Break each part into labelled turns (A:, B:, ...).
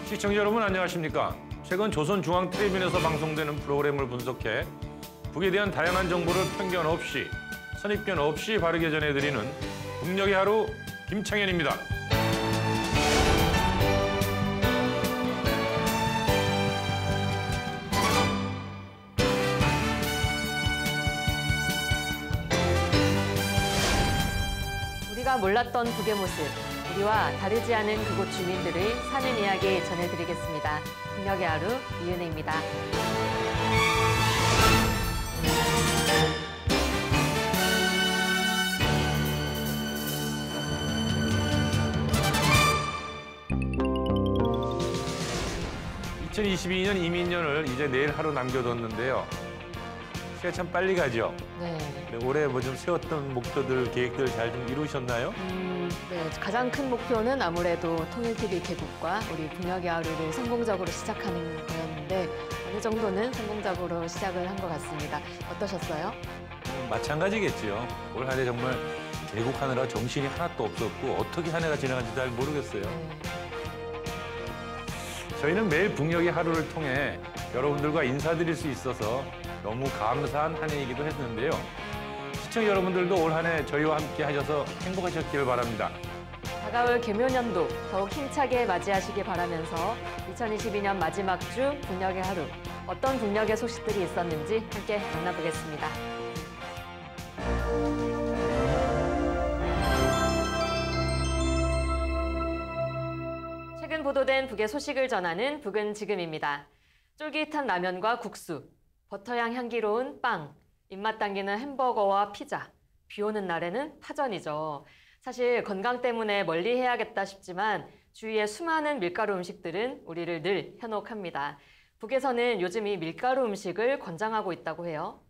A: 시청자 여러분 안녕하십니까? 최근 조선중앙텔레비전에서 방송되는 프로그램을 분석해 북에 대한 다양한 정보를 편견 없이, 선입견 없이 바르게 전해드리는 북녘의 하루 김창현입니다.
B: 우리가 몰랐던 북의 모습, 우리와 다르지 않은 그곳 주민들의 사는 이야기 전해드리겠습니다. 북녘의 하루 이은혜입니다.
A: (2022년) 이민년을 이제 내일 하루 남겨뒀는데요. 시간 참 빨리 가죠?
B: 네.
A: 올해 뭐 좀 세웠던 목표들, 계획들 잘 좀 이루셨나요?
B: 네, 가장 큰 목표는 아무래도 통일TV 개국과 우리 북녘의 하루를 성공적으로 시작하는 거였는데 어느 정도는 성공적으로 시작을 한 것 같습니다. 어떠셨어요?
A: 마찬가지겠지요. 올 한 해 정말 개국하느라 정신이 하나도 없었고 어떻게 한 해가 지나간지 잘 모르겠어요.
B: 네.
A: 저희는 매일 북녘의 하루를 통해 여러분들과 인사드릴 수 있어서 너무 감사한 한 해이기도 했는데요. 시청자 여러분들도 올 한 해 저희와 함께 하셔서 행복하셨기를 바랍니다.
B: 다가올 개묘년도 더욱 힘차게 맞이하시길 바라면서 2022년 마지막 주 북녘의 하루, 어떤 북녘의 소식들이 있었는지 함께 만나보겠습니다. 최근 보도된 북의 소식을 전하는 북은 지금입니다. 쫄깃한 라면과 국수, 버터향 향기로운 빵, 입맛 당기는 햄버거와 피자, 비 오는 날에는 파전이죠. 사실 건강 때문에 멀리 해야겠다 싶지만 주위의 수많은 밀가루 음식들은 우리를 늘 현혹합니다. 북에서는 요즘 이 밀가루 음식을 권장하고 있다고 해요.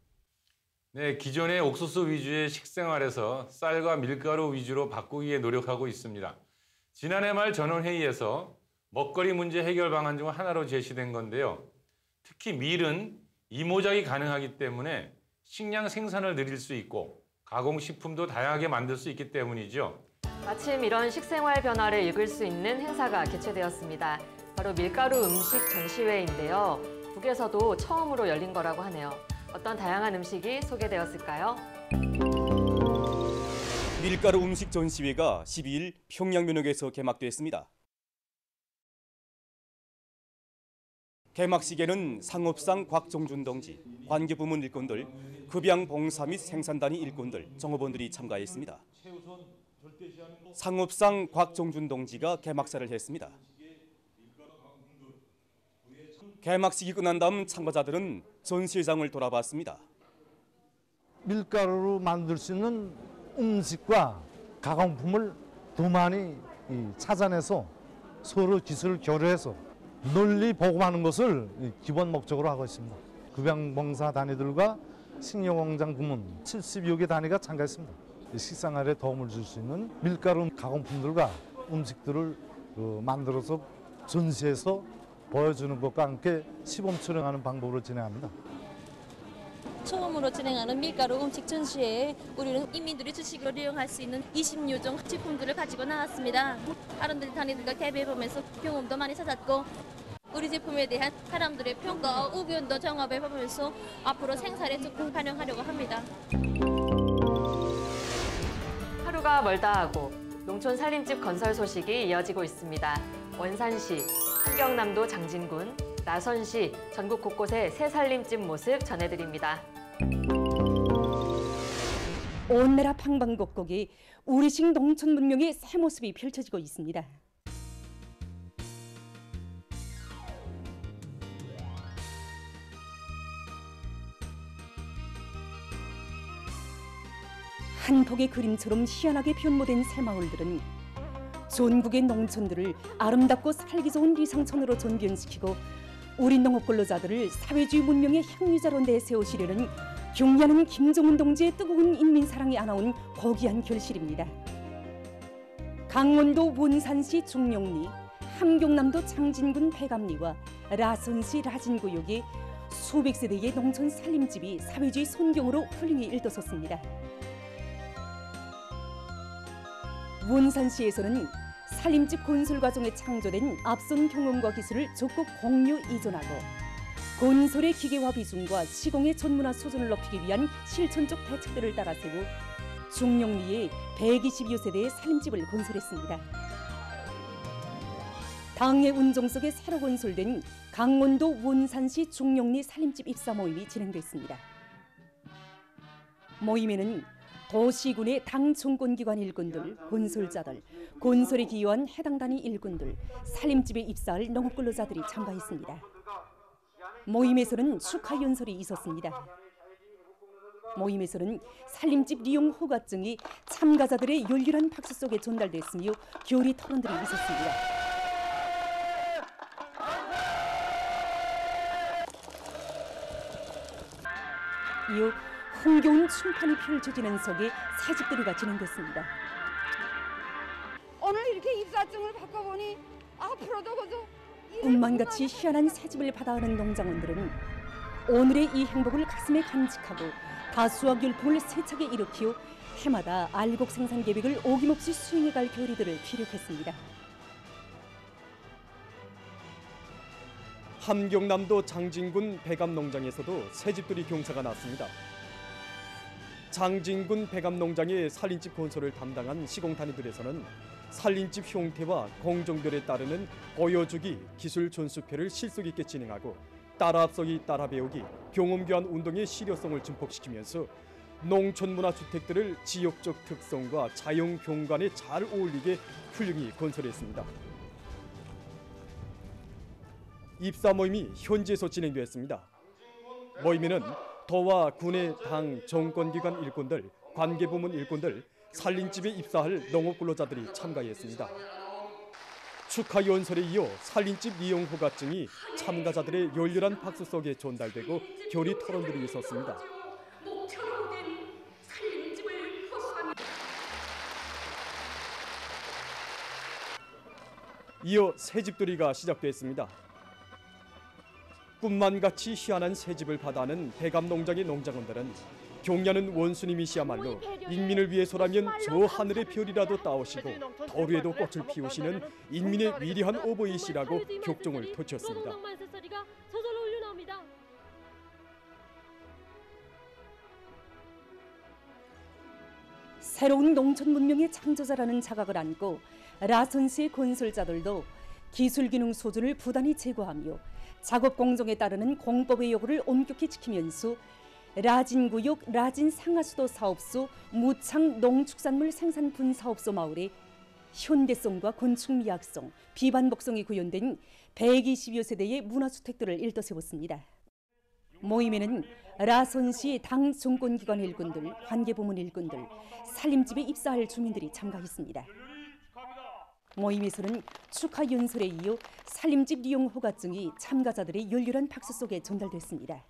A: 네, 기존의 옥수수 위주의 식생활에서 쌀과 밀가루 위주로 바꾸기에 노력하고 있습니다. 지난해 말 전원회의에서 먹거리 문제 해결 방안 중 하나로 제시된 건데요. 특히 밀은 이모작이 가능하기 때문에 식량 생산을 늘릴 수 있고 가공식품도 다양하게 만들 수 있기 때문이죠.
B: 마침 이런 식생활 변화를 읽을 수 있는 행사가 개최되었습니다. 바로 밀가루 음식 전시회인데요. 북에서도 처음으로 열린 거라고 하네요. 어떤 다양한 음식이 소개되었을까요?
C: 밀가루 음식 전시회가 12일 평양면역에서 개막됐습니다. 개막식에는 상업상 곽종준 동지, 관계부문 일꾼들, 급양봉사 및 생산단위 일꾼들, 정업원들이 참가했습니다. 상업상 곽종준 동지가 개막사를 했습니다. 개막식이 끝난 다음 참가자들은 전시회장을 돌아봤습니다.
D: 밀가루로 만들 수 있는 음식과 가공품을 더 많이 찾아내서 서로 기술을 교류해서 널리 보급하는 것을 기본 목적으로 하고 있습니다. 급양봉사 단위들과 식료공장 부문 70여 개 단위가 참가했습니다. 식생활에 도움을 줄 수 있는 밀가루 가공품들과 음식들을 만들어서 전시해서 보여주는 것과 함께 시범 촬영하는 방법으로 진행합니다.
E: 처음으로 진행하는 밀가루 음식 전시회에 우리는 인민들이 주식으로 이용할 수 있는 20여 제품들을 가지고 나왔습니다. 다른 단위들과 대비해보면서 경험도 많이 찾았고 우리 제품에 대한 사람들의 평가와 의견도 정합해보면서 앞으로 생산에 적극 반영하려고 합니다.
B: 하루가 멀다 하고 농촌 살림집 건설 소식이 이어지고 있습니다. 원산시, 함경남도 장진군, 나선시 전국 곳곳의 새 살림집 모습 전해드립니다.
F: 온 나라 방방곡곡이 우리식 농촌 문명의 새 모습이 펼쳐지고 있습니다. 한 폭의 그림처럼 희한하게 변모된 새마을들은 전국의 농촌들을 아름답고 살기 좋은 리상촌으로 전변시키고 우리 농업 근로자들을 사회주의 문명의 향유자로 내세우시려는 경리하는 김정은 동지의 뜨거운 인민사랑이 안아온 고귀한 결실입니다. 강원도 원산시 중령리, 함경남도 장진군 배감리와 라선시 라진구역에 수백 세대의 농촌 살림집이 사회주의 손경으로 훌륭히 일떠섰습니다. 원산시에서는 살림집 건설 과정에 창조된 앞선 경험과 기술을 적극 공유 이전하고 건설의 기계화 비중과 시공의 전문화 수준을 높이기 위한 실천적 대책들을 따라 세우 중령리에 120여 세대의 살림집을 건설했습니다. 당해 운정 속에 새로 건설된 강원도 원산시 중령리 살림집 입사 모임이 진행됐습니다. 모임에는 도시군의 당 정권기관 일꾼들, 건설자들, 건설에 기여한 해당 단위 일꾼들, 살림집에 입사할 농업근로자들이 참가했습니다. 모임에서는 축하 연설이 있었습니다. 모임에서는 살림집 리용 허가증이 참가자들의 열렬한 박수 속에 전달됐으며 교리 토론들이 있었습니다. 이후 흥겨운 춤판이 펼쳐지는 속에 새집들이가 진행됐습니다.
G: 오늘 이렇게 입사증을 바꿔보니 앞으로도 그저
F: 꿈만같이 희한한 새집을 받아오는 농장원들은 오늘의 이 행복을 가슴에 간직하고 다수와 열풍을 세차게 일으키어 해마다 알곡 생산 계획을 오김없이 수행해갈 교리들을 피력했습니다.
C: 함경남도 장진군 백암농장에서도 새집들이 경사가 났습니다. 장진군 백암농장의 살림집 건설을 담당한 시공단위들에서는 살림집 형태와 공정별에 따르는 보여주기 기술 전수회를 실속 있게 진행하고 따라 앞서기 따라 배우기 경험교환 운동의 실효성을 증폭시키면서 농촌문화 주택들을 지역적 특성과 자연 경관에 잘 어울리게 훌륭히 건설했습니다. 입사 모임이 현지에서 진행되었습니다. 모임에는 도와 군의 당 정권기관 일꾼들, 관계부문 일꾼들, 살림집에 입사할 농업근로자들이 참가했습니다. 축하 연설에 이어 살림집 이용 허가증이 참가자들의 열렬한 박수 속에 전달되고 교리 토론들이 있었습니다. 이어 새집들이가 시작됐습니다. 꿈만같이 희한한 새집을 받아는 백암농장의 농장원들은 경야는 원수님이시야말로 인민을 위해서라면 저 하늘의 별이라도 따오시고 도루에도 꽃을 피우시는 인민의 위대한 어버이시라고 격종을 토쳤습니다.
F: 새로운 농촌 문명의 창조자라는 자각을 안고 라선시의 건설자들도 기술 기능 수준을 부단히 제고하며 작업 공정에 따르는 공법의 요구를 엄격히 지키면서 라진구역 라진상하수도 사업소 무창 농축산물 생산 분사업소 마을에 현대성과 건축 미학성, 비반복성이 구현된 120여 세대의 문화주택들을 일떠세웠습니다. 모임에는 라선시 당 정권기관 일꾼들, 관계부문 일꾼들, 살림집에 입사할 주민들이 참가했습니다. 모임에서는 축하 연설에 이어 살림집 리용 허가증이 참가자들의 열렬한 박수 속에 전달됐습니다.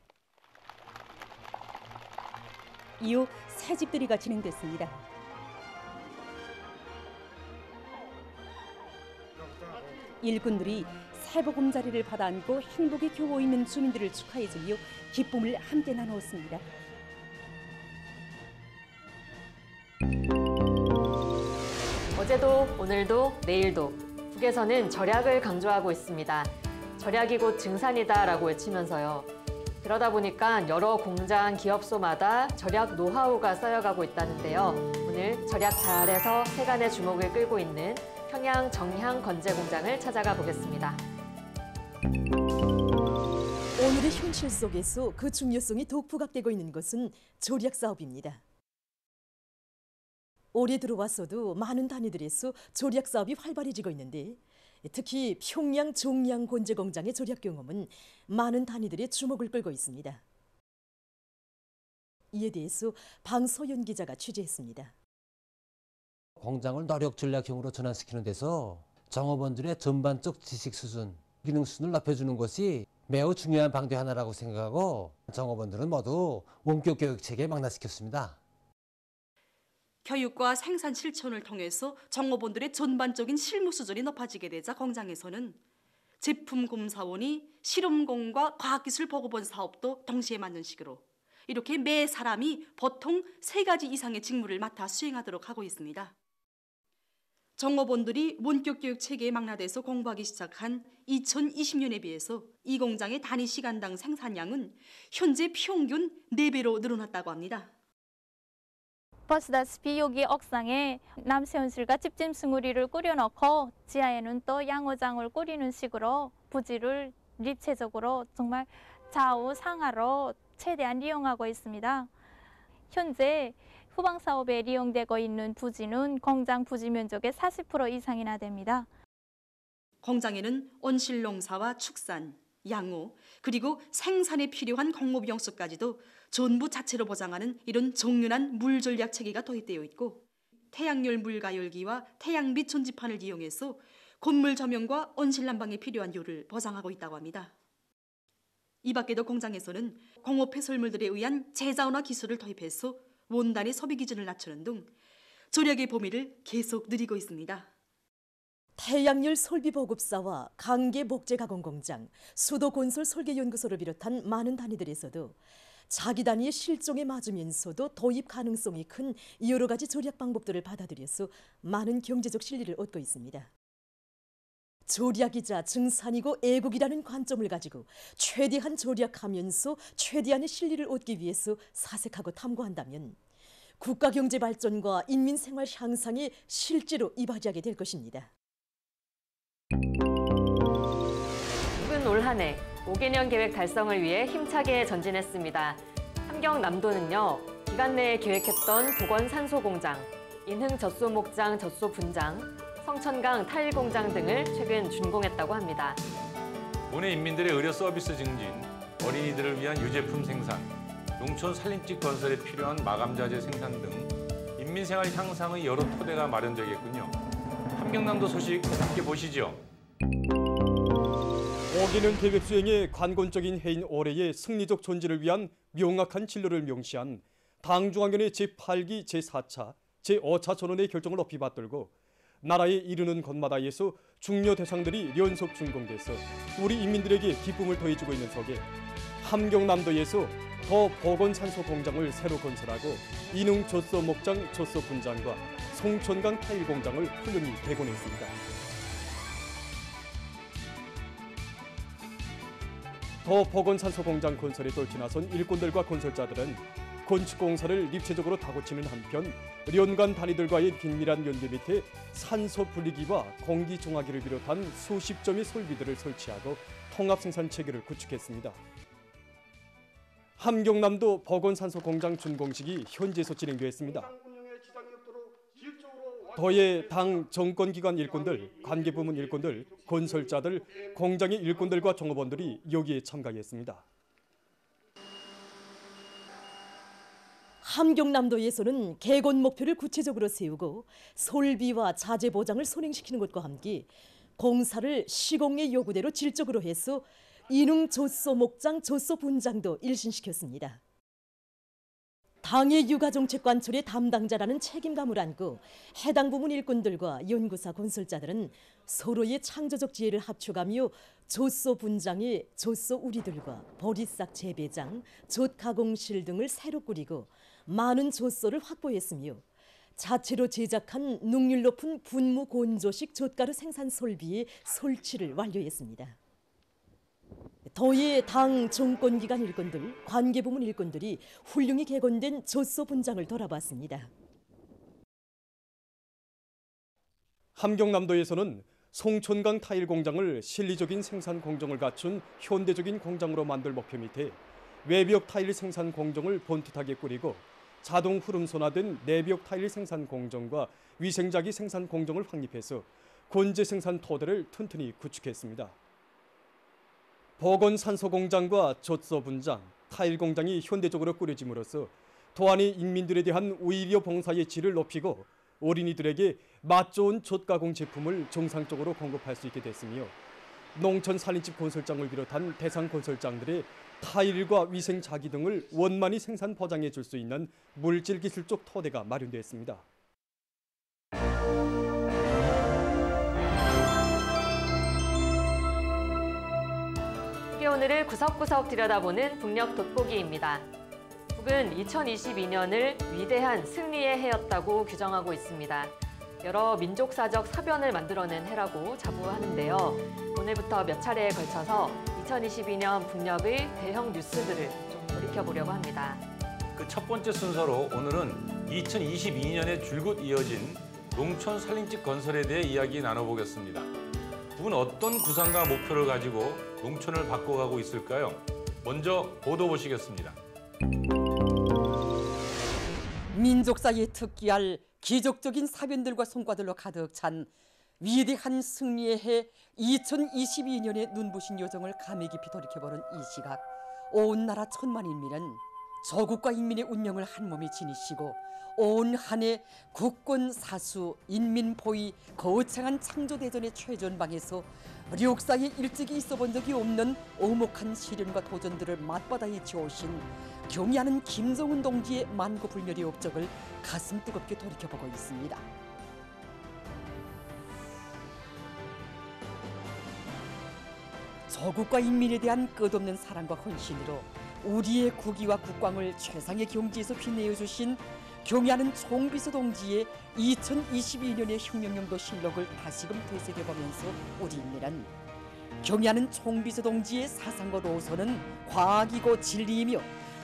F: 이후 새집들이가 진행됐습니다. 일꾼들이 새보금자리를 받아안고 행복에 겨워 있는 주민들을 축하해주며 기쁨을 함께 나누었습니다.
B: 어제도 오늘도 내일도 북에서는 절약을 강조하고 있습니다. 절약이 곧 증산이다라고 외치면서요. 그러다 보니까 여러 공장, 기업소마다 절약 노하우가 쌓여가고 있다는데요. 오늘 절약 잘해서 세간의 주목을 끌고 있는 평양 정향 건재 공장을 찾아가 보겠습니다.
H: 오늘의 현실 속에서 그 중요성이 더욱 부각되고 있는 것은 절약 사업입니다. 올해 들어와서도 많은 단위들에서 절약 사업이 활발해지고 있는데 특히 평양 정양 건재 공장의 절약 경험은 많은 단위들의 주목을 끌고 있습니다. 이에 대해서 방소연 기자가 취재했습니다.
I: 공장을 노력 전략형으로 전환시키는 데서 종업원들의 전반적 지식 수준, 기능 수준을 높여주는 것이 매우 중요한 방도 하나라고 생각하고 종업원들은 모두 원격 교육 체계에 망라시켰습니다.
J: 교육과 생산 실천을 통해서 종업원들의 전반적인 실무 수준이 높아지게 되자 공장에서는 제품 검사원이 실험공과 과학기술 보고본 사업도 동시에 맡는 식으로 이렇게 매 사람이 보통 3가지 이상의 직무를 맡아 수행하도록 하고 있습니다. 정업원들이 원격 교육 체계에 망라돼서 공부하기 시작한 2020년에 비해서 이 공장의 단위 시간당 생산량은 현재 평균 4배로 늘어났다고 합니다.
K: 보시다시피 여기 옥상에 남세온실과 집짐승우리를 꾸려놓고 지하에는 또 양어장을 꾸리는 식으로 부지를 입체적으로 정말 좌우 상하로 최대한 이용하고 있습니다. 현재 후방 사업에 이용되고 있는 부지는 공장 부지 면적의 40% 이상이나 됩니다.
J: 공장에는 온실농사와 축산, 양호, 그리고 생산에 필요한 공급 영수까지도 전부 자체로 보장하는 이런 정연한 물 전략 체계가 도입되어 있고 태양열 물가열기와 태양빛 전지판을 이용해서 건물 조명과 온실 난방에 필요한 요를 보장하고 있다고 합니다. 이 밖에도 공장에서는 공업 폐설물들에 의한 재자원화 기술을 도입해서 원단의 소비 기준을 낮추는 등 절약의 범위를 계속 늘리고 있습니다.
H: 태양열 설비 보급사와 강계 목재 가공 공장, 수도 건설 설계 연구소를 비롯한 많은 단위들에서도 자기 단위의 실종에 맞으면서도 도입 가능성이 큰 여러 가지 절약 방법들을 받아들여서 많은 경제적 실리를 얻고 있습니다. 절약이자 증산이고 애국이라는 관점을 가지고 최대한 절약하면서 최대한의 실리를 얻기 위해서 사색하고 탐구한다면 국가 경제 발전과 인민 생활 향상에 실제로 이바지하게 될 것입니다.
B: 북은 올 한 해 5개년 계획 달성을 위해 힘차게 전진했습니다. 함경남도는요, 기간 내에 계획했던 보건산소공장, 인흥젖소목장 젖소분장, 성천강 타일공장 등을 최근 준공했다고 합니다.
A: 국내 인민들의 의료 서비스 증진, 어린이들을 위한 유제품 생산, 농촌 산림집 건설에 필요한 마감자재 생산 등 인민생활 향상의 여러 토대가 마련되겠군요. 함경남도 소식 함께 보시죠.
C: 5개년 계획 수행의 관건적인 해인 올해의 승리적 존재를 위한 명확한 진로를 명시한 당중앙위원회 제8기 제4차, 제5차 전원의 결정을 높이 받들고 나라에 이르는 곳마다에서 중요 대상들이 연속 준공돼서 우리 인민들에게 기쁨을 더해주고 있는 속에 함경남도에서 더 보건산소 공장을 새로 건설하고 인흥젖소목장 젖소분장과 송천강 타일공장을 훈련히 개건했습니다. 더 보건산소 공장 건설에 돌진나선 일꾼들과 건설자들은 건축공사를 입체적으로 다고치는 한편 연간 단위들과의 긴밀한 연계 밑에 산소 분리기와 공기 정화기를 비롯한 수십 점의 설비들을 설치하고 통합생산 체계를 구축했습니다. 함경남도 보건산소 공장 준공식이 현지에서 진행되었습니다. 더의 당 정권기관 일꾼들, 관계부문 일꾼들, 건설자들, 공장의 일꾼들과 종업원들이 여기에 참가했습니다.
H: 함경남도에서는 개건 목표를 구체적으로 세우고 설비와 자재 보장을 선행시키는 것과 함께 공사를 시공의 요구대로 질적으로 해서 인흥젖소목장 젖소분장도 일신시켰습니다. 당의 육아정책 관철의 담당자라는 책임감을 안고 해당 부문 일꾼들과 연구사 건설자들은 서로의 창조적 지혜를 합쳐가며 젖소 분장에 젖소 우리들과 보리싹 재배장, 젖 가공실 등을 새로 꾸리고 많은 젖소를 확보했으며 자체로 제작한 능률 높은 분무 건조식 젖가루 생산 설비의 설치를 완료했습니다. 더의 당 정권기관 일꾼들, 관계부문 일꾼들이 훌륭히 개건된 젖소 분장을 돌아봤습니다.
C: 함경남도에서는 송천강 타일 공장을 실리적인 생산 공정을 갖춘 현대적인 공장으로 만들 목표 밑에 외벽 타일 생산 공정을 본투하게 꾸리고 자동 흐름 손화된 내벽 타일 생산 공정과 위생자기 생산 공정을 확립해서 건재 생산 토대를 튼튼히 구축했습니다. 보건산소 공장과 젖소 분장, 타일 공장이 현대적으로 꾸려짐으로써 도안의 인민들에 대한 의료 봉사의 질을 높이고 어린이들에게 맛 좋은 젖 가공 제품을 정상적으로 공급할 수 있게 됐으며 농촌 산림집 건설장을 비롯한 대상 건설장들의 타일과 위생 자기 등을 원만히 생산 보장해 줄 수 있는 물질 기술적 토대가 마련되었습니다.
B: 오늘을 구석구석 들여다보는 북녘 돋보기입니다. 북은 2022년을 위대한 승리의 해였다고 규정하고 있습니다. 여러 민족사적 사변을 만들어낸 해라고 자부하는데요. 오늘부터 몇 차례에 걸쳐서 2022년 북녘의 대형 뉴스들을 좀 돌이켜보려고 합니다.
A: 그 첫 번째 순서로 오늘은 2022년에 줄곧 이어진 농촌 산림집 건설에 대해 이야기 나눠보겠습니다. 두 분 어떤 구상과 목표를 가지고 농촌을 바꿔가고 있을까요? 먼저 보도 보시겠습니다.
F: 민족사에 특기할 기적적인 사변들과 성과들로 가득 찬 위대한 승리의 해 2022년의 눈부신 요정을 감회 깊이 돌이켜보는 이 시각, 온 나라 천만 인민은 조국과 인민의 운명을 한몸에 지니시고 온 한 해 국권 사수, 인민 보위, 거창한 창조대전의 최전방에서 역사에 일찍이 있어본 적이 없는 오목한 시련과 도전들을 맞바다에 지어오신 경의하는 김정은 동지의 만고불멸의 업적을 가슴 뜨겁게 돌이켜보고 있습니다. 조국과 인민에 대한 끝없는 사랑과 헌신으로 우리의 국위와 국광을 최상의 경지에서 빛내어주신 경의하는 총비서 동지의 2022년의 혁명영도 실록을 다시금 되새겨보면서 우리 인민은 경의하는 총비서 동지의 사상과 노선은 과학이고 진리이며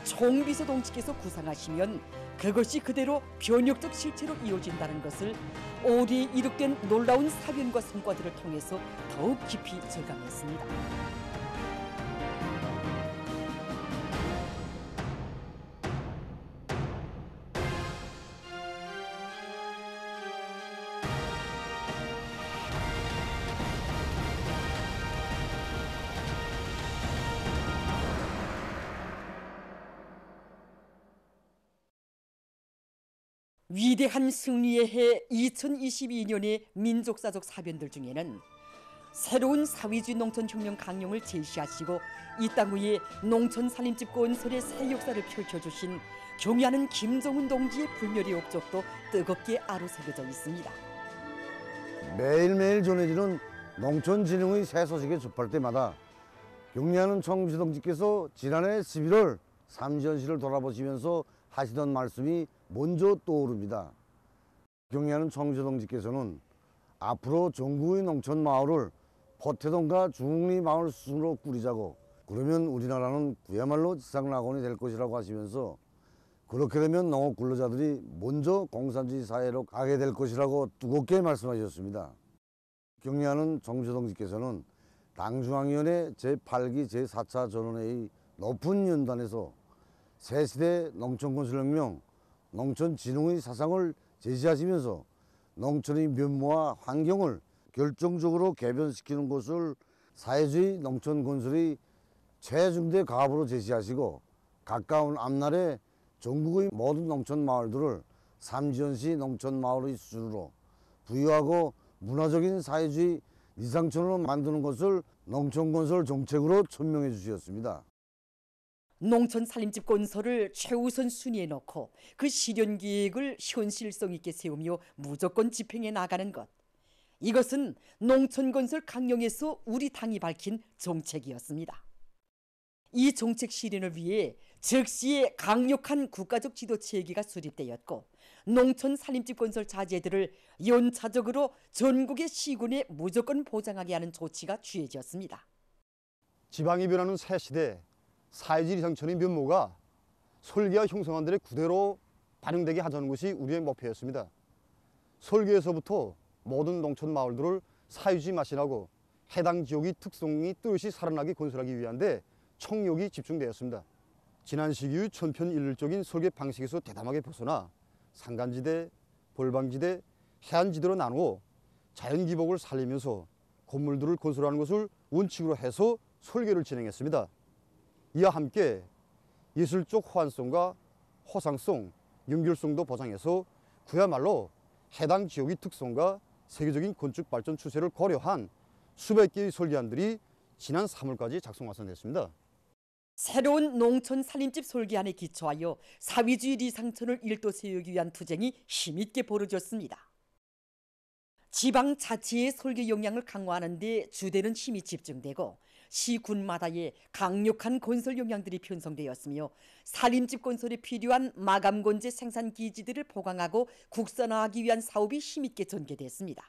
F: 총비서 동지께서 구상하시면 그것이 그대로 변혁적 실체로 이어진다는 것을 올해 이룩된 놀라운 사변과 성과들을 통해서 더욱 깊이 절감했습니다. 위대한 승리의 해 2022년의 민족사적 사변들 중에는 새로운 사회주의 농촌혁명 강령을 제시하시고 이 땅 위에 농촌 산림집 건설의 새 역사를 펼쳐주신 경의하는 김정은 동지의 불멸의 업적도 뜨겁게 아로새겨져 있습니다.
L: 매일매일 전해지는 농촌진흥의 새 소식에 접할 때마다 경의하는 총비서 동지께서 지난해 11월 삼지연시를 돌아보시면서 하시던 말씀이 먼저 떠오릅니다. 경의하는 총비서 동지께서는 앞으로 전국의 농촌 마을을 포태동과 중리 마을 수준으로 꾸리자고, 그러면 우리나라는 그야말로 지상낙원이 될 것이라고 하시면서 그렇게 되면 농업 근로자들이 먼저 공산주의 사회로 가게 될 것이라고 뜨겁게 말씀하셨습니다. 경의하는 총비서 동지께서는 당중앙위원회 제8기 제4차 전원회의 높은 연단에서 새시대 농촌건설혁명, 농촌진흥의 사상을 제시하시면서 농촌의 면모와 환경을 결정적으로 개변시키는 것을 사회주의 농촌건설의 최중대 가업으로 제시하시고, 가까운 앞날에 전국의 모든 농촌 마을들을 삼지연시 농촌 마을의 수준으로 부유하고 문화적인 사회주의 이상촌으로 만드는 것을 농촌건설 정책으로 천명해 주셨습니다.
F: 농촌 산림집 건설을 최우선 순위에 놓고 그 실현 계획을 현실성 있게 세우며 무조건 집행해 나가는 것. 이것은 농촌 건설 강령에서 우리 당이 밝힌 정책이었습니다. 이 정책 실현을 위해 즉시에 강력한 국가적 지도 체계가 수립되었고, 농촌 산림집 건설 자재들을 연차적으로 전국의 시군에 무조건 보장하게 하는 조치가 취해졌습니다.
M: 지방이 변하는 새 시대 사회주의 이상촌의 면모가 설계와 형성안들의 그대로 반영되게 하자는 것이 우리의 목표였습니다. 설계에서부터 모든 농촌 마을들을 사회주의 맛이라고 해당 지역의 특성이 뚜렷이 살아나게 건설하기 위한 데 총력이 집중되었습니다. 지난 시기의 천편일률적인 설계 방식에서 대담하게 벗어나 산간지대, 벌방지대, 해안지대로 나누어 자연기복을 살리면서 건물들을 건설하는 것을 원칙으로 해서 설계를 진행했습니다. 이와 함께 예술적 호환성과 호상성, 연결성도 보장해서 그야말로 해당 지역의 특성과 세계적인 건축 발전 추세를 고려한 수백 개의 설계안들이 지난 3월까지 작성 완성됐습니다.
F: 새로운 농촌 산림집 설계안에 기초하여 사회주의 리상촌을 일도 세우기 위한 투쟁이 힘있게 벌어졌습니다.
H: 지방자치의 설계 역량을 강화하는 데 주되는 힘이 집중되고 시군마다의 강력한 건설 역량들이 편성되었으며 살림집 건설에 필요한 마감건재 생산 기지들을 보강하고 국산화하기 위한 사업이 힘있게 전개됐습니다.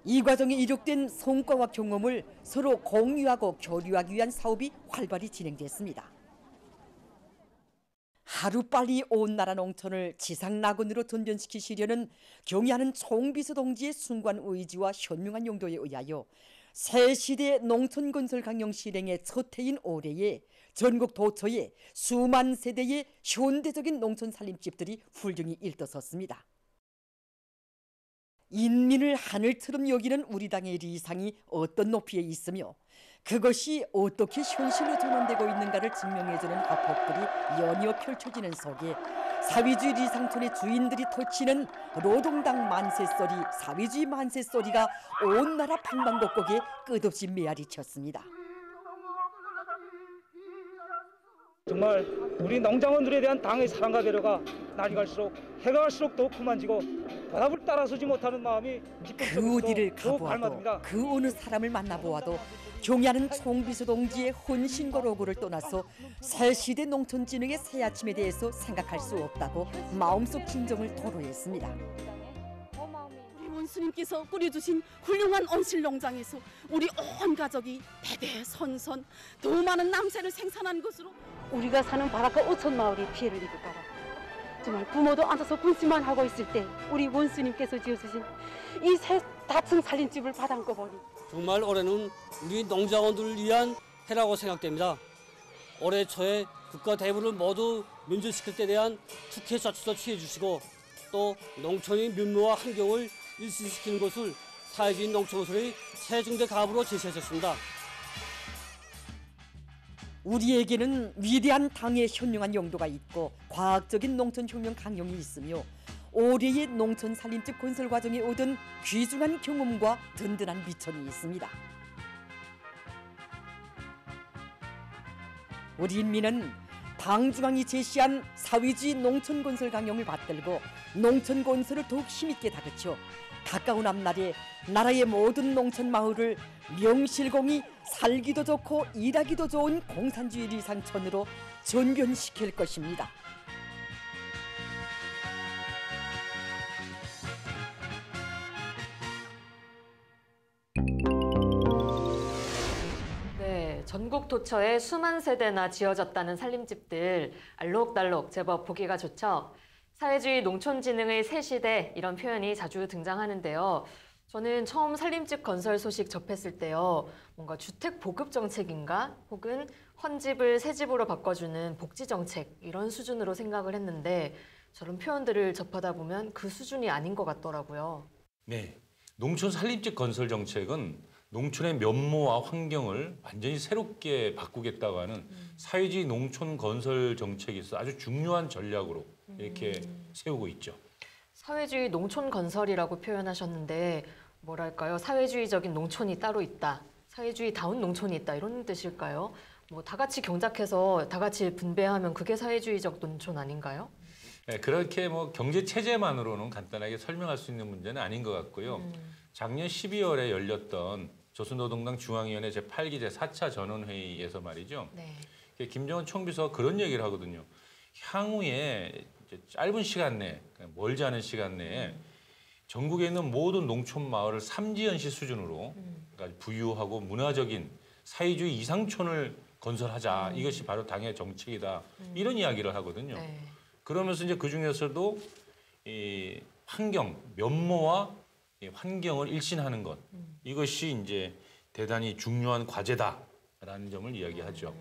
H: 이 과정에 이룩된 성과와 경험을 서로 공유하고 교류하기 위한 사업이 활발히 진행됐습니다. 하루빨리 온 나라 농촌을 지상낙원으로 전변시키시려는 경의하는 총비서 동지의 숭고한 의지와 현명한 용도에 의하여 새시대 농촌건설 강령 실행의 첫 해인 올해에 전국 도처에 수만 세대의 현대적인 농촌 살림집들이 훌륭히 일떠섰습니다. 인민을 하늘처럼 여기는 우리 당의 리상이 어떤 높이에 있으며 그것이 어떻게 현실로 전환되고 있는가를 증명해주는 화폭들이 연이어 펼쳐지는 속에 사회주의 리상촌의 주인들이 터치는 노동당 만세소리, 사회주의 만세소리가 온 나라 방방곡곡에 끝없이 메아리 쳤습니다.
N: 정말 우리 농장원들에 대한 당의 사랑과 배려가 날이 갈수록 해가 갈수록 더욱 크만지고 바닥을 따라서지 못하는 마음이
H: 그 어디를 가보아도 그 어느 사람을 만나보아도 경의하는 총비서 동지의 헌신과 로고를 떠나서 새시대 농촌진흥의 새아침에 대해서 생각할 수 없다고 마음속 진정을 토로했습니다.
O: 우리 원수님께서 꾸려주신 훌륭한 온실농장에서 우리 온 가족이 대대손손 더 많은 남새를 생산한 것으로
P: 우리가 사는 바닷가 5천 마을이 피해를 입을까봐 정말 부모도 앉아서 군침만 하고 있을 때 우리 원수님께서 지어주신 이 새 다층 살림집을 받아안고 보니
Q: 정말 올해는 우리 농장원들을 위한 해라고 생각됩니다. 올해 초에 국가 대부를 모두 면제시킬 때 대한 특혜 조치도 취해주시고 또 농촌의 면모와 환경을 일신시키는 것을 사회주의 농촌건설의 최중대 가업으로 제시하셨습니다.
H: 우리에게는 위대한 당의 현명한 용도가 있고 과학적인 농촌혁명 강령이 있으며 올해의 농촌 살림집 건설 과정에 얻은 귀중한 경험과 든든한 미천이 있습니다. 우리 인민은 당 중앙이 제시한 사회주의 농촌 건설 강령을 받들고 농촌 건설을 더욱 힘있게 다그쳐 가까운 앞날에 나라의 모든 농촌 마을을 명실공히 살기도 좋고 일하기도 좋은 공산주의 리상촌으로 전변시킬 것입니다.
B: 네, 전국 도처에 수만 세대나 지어졌다는 살림집들 알록달록 제법 보기가 좋죠. 사회주의 농촌진흥의 새 시대 이런 표현이 자주 등장하는데요. 저는 처음 살림집 건설 소식 접했을 때요. 뭔가 주택 보급 정책인가 혹은 헌집을 새집으로 바꿔주는 복지 정책 이런 수준으로 생각을 했는데 저런 표현들을 접하다 보면 그 수준이 아닌 것 같더라고요.
A: 네, 농촌 살림집 건설 정책은 농촌의 면모와 환경을 완전히 새롭게 바꾸겠다고 하는 사회주의 농촌 건설 정책이 있어 아주 중요한 전략으로 이렇게 세우고 있죠.
B: 사회주의 농촌 건설이라고 표현하셨는데 뭐랄까요? 사회주의적인 농촌이 따로 있다. 사회주의다운 농촌이 있다. 이런 뜻일까요? 뭐 다 같이 경작해서 다 같이 분배하면 그게 사회주의적 농촌 아닌가요?
A: 네, 그렇게 뭐 경제 체제만으로는 간단하게 설명할 수 있는 문제는 아닌 것 같고요. 작년 12월에 열렸던 조선노동당 중앙위원회 제8기 제4차 전원회의에서 말이죠.
B: 네.
A: 김정은 총비서가 그런 얘기를 하거든요. 향후에 이제 짧은 시간 내에, 멀지 않은 시간 내에 전국에 있는 모든 농촌 마을을 삼지연시 수준으로 그러니까 부유하고 문화적인 사회주의 이상촌을 건설하자. 이것이 바로 당의 정책이다. 이런 이야기를 하거든요.
B: 네.
A: 그러면서 이제 그 중에서도 이 환경, 면모와 이 환경을 일신하는 것 이것이 이제 대단히 중요한 과제다라는 점을 이야기하죠.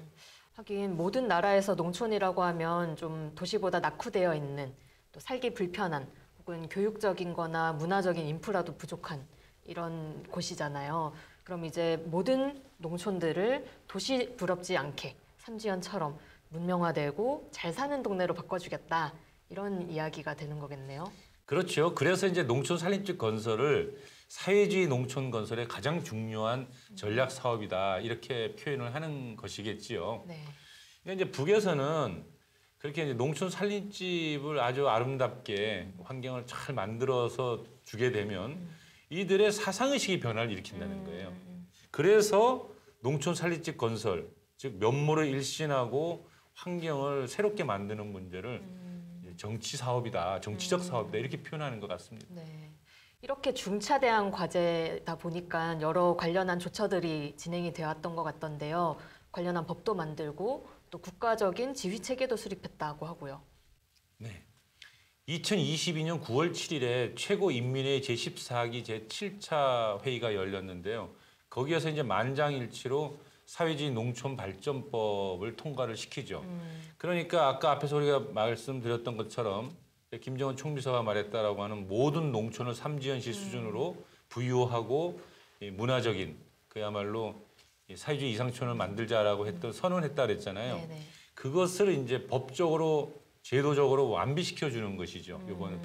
B: 하긴 모든 나라에서 농촌이라고 하면 좀 도시보다 낙후되어 있는 또 살기 불편한 혹은 교육적인 거나 문화적인 인프라도 부족한 이런 곳이잖아요. 그럼 이제 모든 농촌들을 도시 부럽지 않게 삼지연처럼 문명화되고 잘 사는 동네로 바꿔주겠다. 이런 이야기가 되는 거겠네요.
A: 그렇죠. 그래서 이제 농촌 살림집 건설을 사회주의 농촌 건설의 가장 중요한 전략 사업이다. 이렇게 표현을 하는 것이겠지요.
B: 네.
A: 근데 이제 북에서는 그렇게 이제 농촌 살림집을 아주 아름답게 환경을 잘 만들어서 주게 되면 이들의 사상의식이 변화를 일으킨다는 거예요. 그래서 농촌 살림집 건설, 즉 면모를 일신하고 환경을 새롭게 만드는 문제를 정치 사업이다, 정치적 사업이다 이렇게 표현하는 것 같습니다.
B: 네. 이렇게 중차대한 과제다 보니까 여러 관련한 조처들이 진행이 되었던 것 같던데요. 관련한 법도 만들고 또 국가적인 지휘 체계도 수립했다고 하고요.
A: 네. 2022년 9월 7일에 최고인민회의 제14기 제7차 회의가 열렸는데요. 거기에서 이제 만장일치로 사회주의 농촌 발전법을 통과를 시키죠. 그러니까 아까 앞에서 우리가 말씀드렸던 것처럼 김정은 총비서가 말했다라고 하는 모든 농촌을 삼지연시 수준으로 부유하고 문화적인 그야말로 사회주의 이상촌을 만들자라고 선언했다 그랬잖아요.
B: 네네.
A: 그것을 이제 법적으로 제도적으로 완비시켜 주는 것이죠. 이번에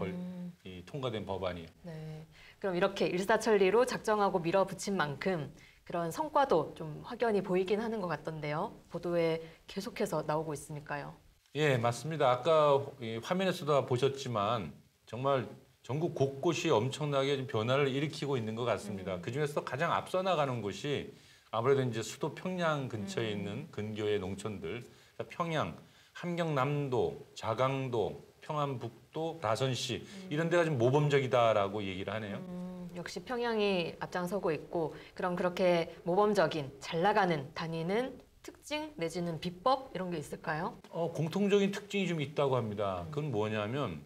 A: 통과된 법안이.
B: 네. 그럼 이렇게 일사천리로 작정하고 밀어붙인 만큼 그런 성과도 좀 확연히 보이긴 하는 것 같던데요. 보도에 계속해서 나오고 있으니까요.
A: 예, 맞습니다. 아까 화면에서도 보셨지만 정말 전국 곳곳이 엄청나게 변화를 일으키고 있는 것 같습니다. 그중에서 가장 앞서 나가는 곳이 아무래도 이제 수도 평양 근처에 있는 근교의 농촌들, 평양, 함경남도, 자강도, 평안북도, 다선시 이런 데가 좀 모범적이다라고 얘기를 하네요.
B: 역시 평양이 앞장서고 있고 그럼 그렇게 모범적인 잘 나가는 단위는 특징 내지는 비법 이런 게 있을까요?
A: 공통적인 특징이 좀 있다고 합니다. 그건 뭐냐면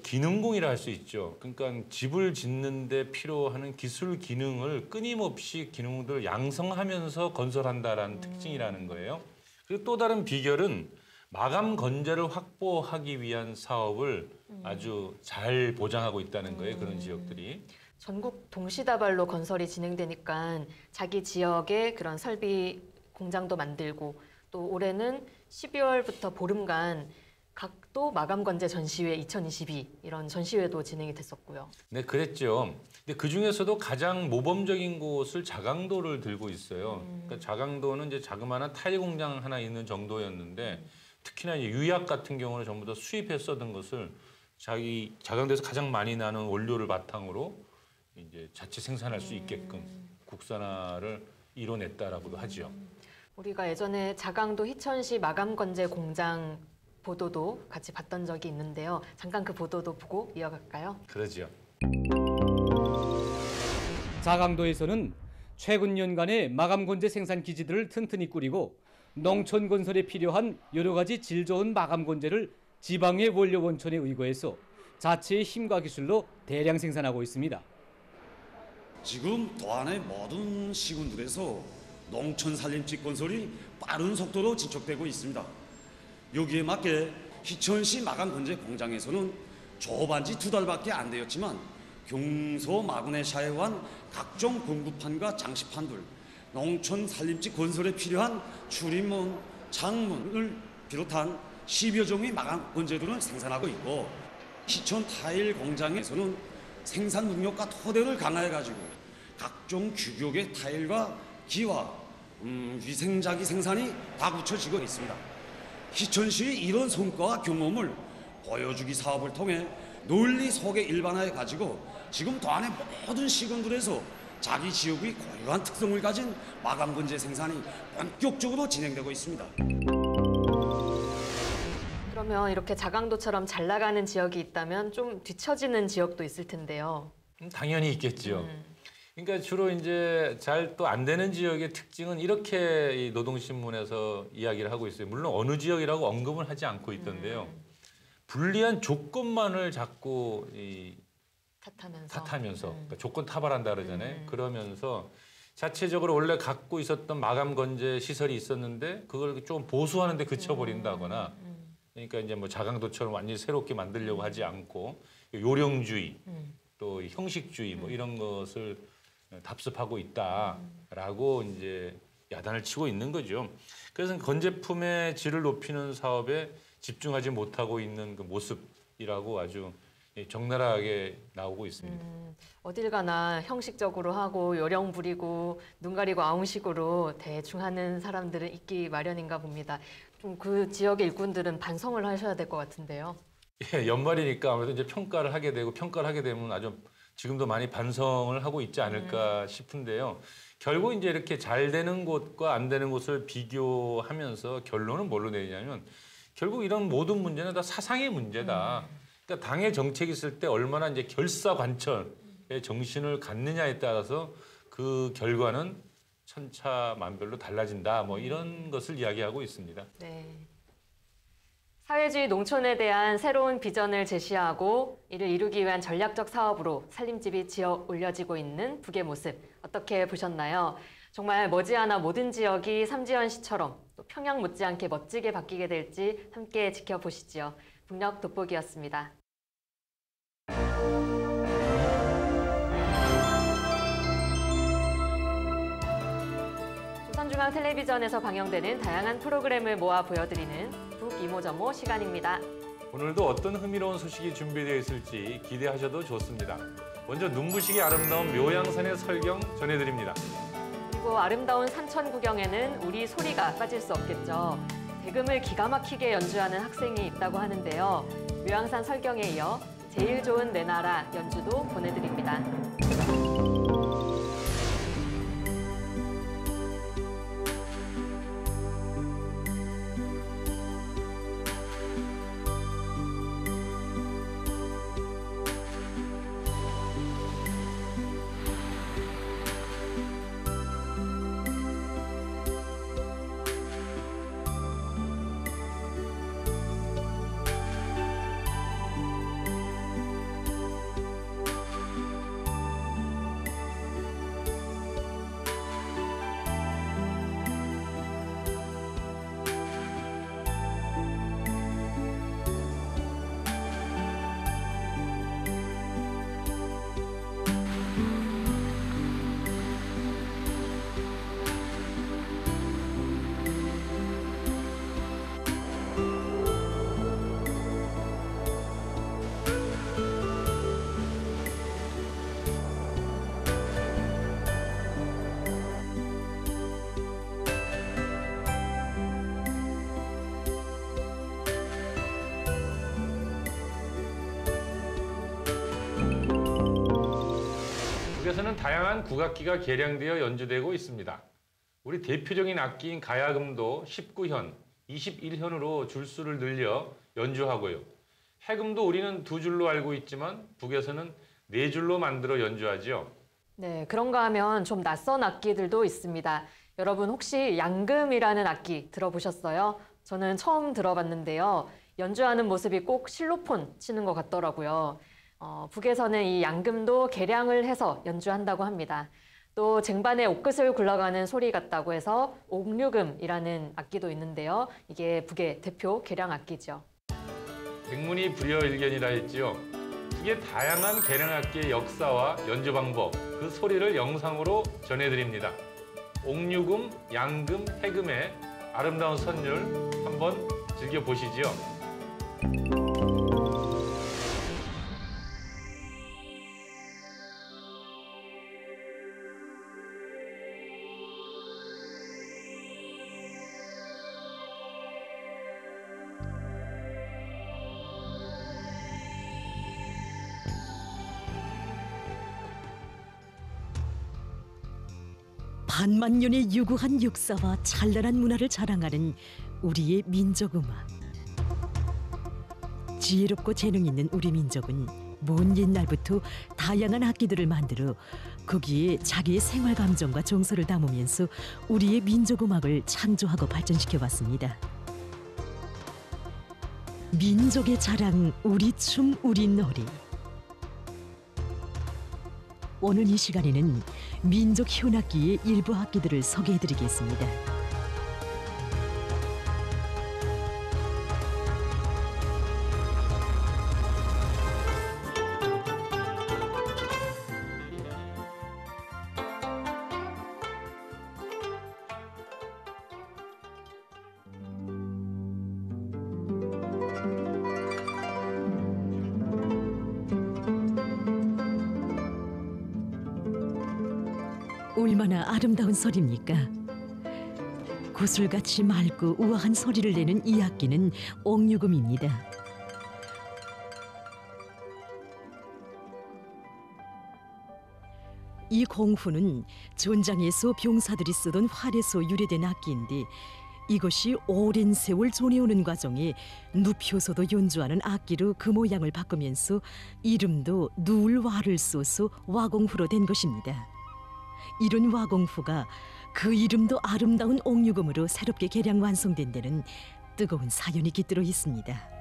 A: 기능공이라 할 수 있죠. 그러니까 집을 짓는데 필요한 기술 기능을 끊임없이 기능들을 양성하면서 건설한다라는 특징이라는 거예요. 그리고 또 다른 비결은 마감 건재를 확보하기 위한 사업을 아주 잘 보장하고 있다는 거예요. 그런 지역들이.
B: 전국 동시다발로 건설이 진행되니까 자기 지역에 그런 설비 공장도 만들고 또 올해는 12월부터 보름간 각도 마감건재 전시회 2022 이런 전시회도 진행이 됐었고요.
A: 네, 그랬죠. 근데 그 중에서도 가장 모범적인 곳을 자강도를 들고 있어요. 그러니까 자강도는 이제 자그마한 타일 공장 하나 있는 정도였는데 특히나 이제 유약 같은 경우는 전부 다 수입해서 쓰던 것을 자기 자강도에서 가장 많이 나는 원료를 바탕으로 이제 자체 생산할 수 있게끔 국산화를 이뤄냈다라고도 하죠.
B: 우리가 예전에 자강도 희천시 마감건재 공장 보도도 같이 봤던 적이 있는데요. 잠깐 그 보도도 보고 이어갈까요?
A: 그러죠.
C: 자강도에서는 최근 년간의 마감건재 생산 기지들을 튼튼히 꾸리고 농촌 건설에 필요한 여러 가지 질 좋은 마감건재를 지방의 원료 원촌에 의거해서 자체의 힘과 기술로 대량 생산하고 있습니다.
R: 지금 도안의 모든 시군들에서 농촌 살림집 건설이 빠른 속도로 진척되고 있습니다. 여기에 맞게 희천시 마감건재 공장에서는 조업한 지 2달밖에 안 되었지만 경소 마근에 사용한 각종 공구판과 장식판들, 농촌 살림집 건설에 필요한 출입문, 창문을 비롯한 10여 종의 마감건재들을 생산하고 있고 희천 타일 공장에서는 생산 능력과 토대를 강화해가지고 각종 규격의 타일과 기와 위생자기 생산이 다 붙여지고 있습니다. 희천시의 이런 성과와 경험을 보여주기 사업을 통해 널리 소개 일반화해 가지고 지금 도안의 모든 시군들에서 자기 지역의 고유한 특성을 가진 마감건재 생산이 본격적으로 진행되고 있습니다.
B: 그러면 이렇게 자강도처럼 잘 나가는 지역이 있다면 좀 뒤처지는 지역도 있을 텐데요.
A: 당연히 있겠죠. 그러니까 주로 이제 잘 또 안 되는 지역의 특징은 이렇게 이 노동신문에서 이야기를 하고 있어요. 물론 어느 지역이라고 언급은 하지 않고 있던데요. 불리한 조건만을 자꾸 탓하면서 그러니까 조건 타발한다 그러잖아요. 그러면서 자체적으로 원래 갖고 있었던 마감 건재 시설이 있었는데 그걸 좀 보수하는 데 그쳐버린다거나 그러니까 이제 뭐 자강도처럼 완전히 새롭게 만들려고 하지 않고 요령주의 또 형식주의 뭐 이런 것을 답습하고 있다라고 이제 야단을 치고 있는 거죠. 그래서 건제품의 질을 높이는 사업에 집중하지 못하고 있는 그 모습이라고 아주 적나라하게 나오고 있습니다.
B: 어딜 가나 형식적으로 하고 요령 부리고 눈 가리고 아웅식으로 대충 하는 사람들은 있기 마련인가 봅니다. 좀 그 지역의 일꾼들은 반성을 하셔야 될 것 같은데요.
A: 예, 연말이니까 아무래도 이제 평가를 하게 되면 아주 지금도 많이 반성을 하고 있지 않을까 싶은데요. 결국 이제 이렇게 잘 되는 곳과 안 되는 곳을 비교하면서 결론은 뭘로 내리냐면 결국 이런 모든 문제는 다 사상의 문제다. 그러니까 당의 정책이 있을 때 얼마나 이제 결사관철의 정신을 갖느냐에 따라서 그 결과는 천차만별로 달라진다. 뭐 이런 것을 이야기하고 있습니다.
B: 네. 사회주의 농촌에 대한 새로운 비전을 제시하고 이를 이루기 위한 전략적 사업으로 살림집이 지어 올려지고 있는 북의 모습 어떻게 보셨나요? 정말 머지않아 모든 지역이 삼지연 씨처럼 또 평양 못지않게 멋지게 바뀌게 될지 함께 지켜보시죠. 북녘 돋보기였습니다. 조선중앙텔레비전에서 방영되는 다양한 프로그램을 모아 보여드리는 북이모저모 시간입니다.
A: 오늘도 어떤 흥미로운 소식이 준비되어 있을지 기대하셔도 좋습니다. 먼저 눈부시게 아름다운 묘양산의 설경 전해드립니다.
B: 그리고 아름다운 산천 구경에는 우리 소리가 빠질 수 없겠죠. 대금을 기가 막히게 연주하는 학생이 있다고 하는데요. 묘양산 설경에 이어 제일 좋은 내 나라 연주도 보내드립니다.
A: 북에서는 다양한 국악기가 개량되어 연주되고 있습니다. 우리 대표적인 악기인 가야금도 19현, 21현으로 줄수를 늘려 연주하고요. 해금도 우리는 2줄로 알고 있지만 북에서는 4줄로 만들어 연주하죠.
B: 네, 그런가 하면 좀 낯선 악기들도 있습니다. 여러분 혹시 양금이라는 악기 들어보셨어요? 저는 처음 들어봤는데요. 연주하는 모습이 꼭 실로폰 치는 것 같더라고요. 북에서는 이 양금도 개량을 해서 연주한다고 합니다. 또 쟁반에 옥긋을 굴러가는 소리 같다고 해서 옥류금이라는 악기도 있는데요. 이게 북의 대표 개량 악기죠.
A: 백문이 불여일견이라 했지요. 북의 다양한 개량 악기의 역사와 연주 방법, 그 소리를 영상으로 전해드립니다. 옥류금, 양금, 해금의 아름다운 선율 한번 즐겨보시지요.
H: 반만년의 유구한 역사와 찬란한 문화를 자랑하는 우리의 민족음악. 지혜롭고 재능 있는 우리 민족은 먼 옛날부터 다양한 악기들을 만들어 거기에 자기의 생활 감정과 정서를 담으면서 우리의 민족음악을 창조하고 발전시켜 왔습니다. 민족의 자랑, 우리 춤, 우리 노래. 오늘 이 시간에는 민족 현악기의 일부 악기들을 소개해드리겠습니다. 얼마나 아름다운 소리입니까? 구슬같이 맑고 우아한 소리를 내는 이 악기는 옥류금입니다. 이 공후는 전장에서 병사들이 쓰던 활에서 유래된 악기인데 이것이 오랜 세월 존해오는 과정에 눕혀서도 연주하는 악기로 그 모양을 바꾸면서 이름도 누울와를 써서 와공후로 된 것입니다. 이런 와공후가 그 이름도 아름다운 옥류금으로 새롭게 개량 완성된 데는 뜨거운 사연이 깃들어 있습니다.